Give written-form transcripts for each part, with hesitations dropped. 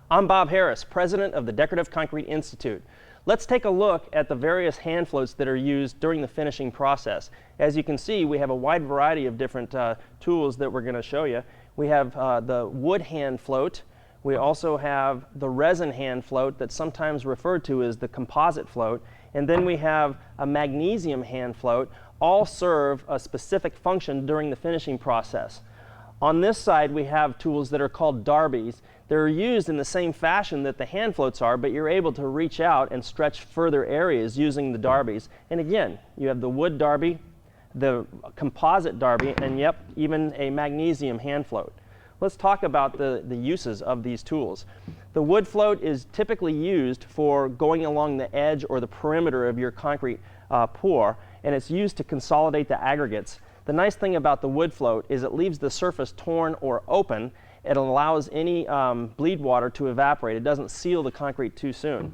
I'm Bob Harris, president of the Decorative Concrete Institute. Let's take a look at the various hand floats that are used during the finishing process. As you can see, we have a wide variety of different tools that we're going to show you. We have the wood hand float. We also have the resin hand float that's sometimes referred to as the composite float. And then we have a magnesium hand float. All serve a specific function during the finishing process. On this side, we have tools that are called Darbys. They're used in the same fashion that the hand floats are, but you're able to reach out and stretch further areas using the Darbys. And again, you have the wood Darby, the composite Darby, and yep, even a magnesium hand float. Let's talk about the uses of these tools. The wood float is typically used for going along the edge or the perimeter of your concrete pour, and it's used to consolidate the aggregates. The nice thing about the wood float is it leaves the surface torn or open. It allows any bleed water to evaporate. It doesn't seal the concrete too soon.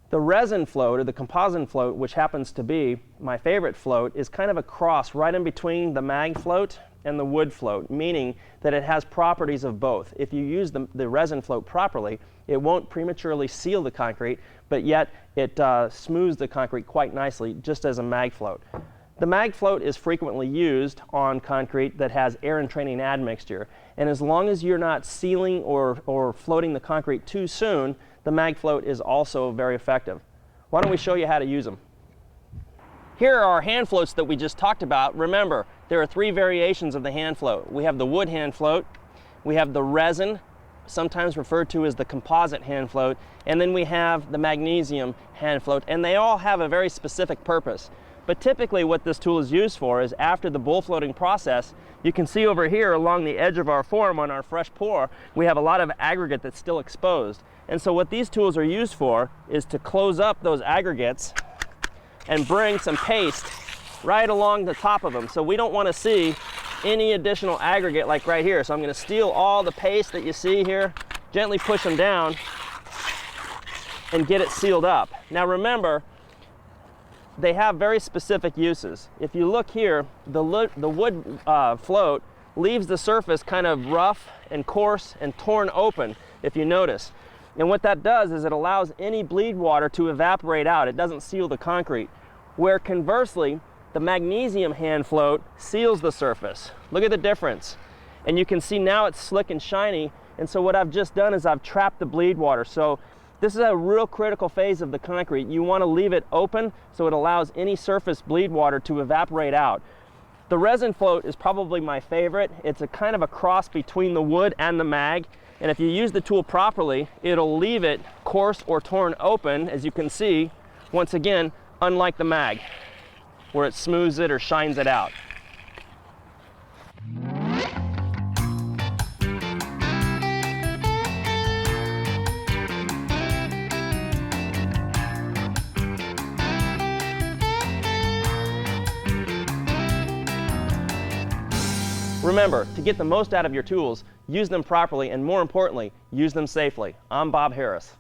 The resin float, or the composite float, which happens to be my favorite float, is kind of a cross right in between the mag float and the wood float, meaning that it has properties of both. If you use the resin float properly, it won't prematurely seal the concrete, but yet it smooths the concrete quite nicely, just as a mag float. The mag float is frequently used on concrete that has air entraining admixture, and as long as you're not sealing or floating the concrete too soon, the mag float is also very effective. Why don't we show you how to use them? Here are our hand floats that we just talked about. Remember, there are three variations of the hand float. We have the wood hand float, we have the resin, sometimes referred to as the composite hand float, and then we have the magnesium hand float, and they all have a very specific purpose. But typically what this tool is used for is after the bull floating process, you can see over here along the edge of our form on our fresh pour, we have a lot of aggregate that's still exposed. And so what these tools are used for is to close up those aggregates and bring some paste right along the top of them. So we don't want to see any additional aggregate like right here. So I'm going to steal all the paste that you see here, gently push them down, and get it sealed up. Now remember, they have very specific uses. If you look here, the wood float leaves the surface kind of rough and coarse and torn open, if you notice. And what that does is it allows any bleed water to evaporate out. It doesn't seal the concrete. Where conversely, the magnesium hand float seals the surface. Look at the difference. And you can see now it's slick and shiny. And so what I've just done is I've trapped the bleed water. So this is a real critical phase of the concrete. You want to leave it open so it allows any surface bleed water to evaporate out. The resin float is probably my favorite. It's a kind of a cross between the wood and the mag. And if you use the tool properly, it'll leave it coarse or torn open, as you can see, once again, unlike the mag, where it smooths it or shines it out. Remember, to get the most out of your tools, use them properly, and more importantly, use them safely. I'm Bob Harris.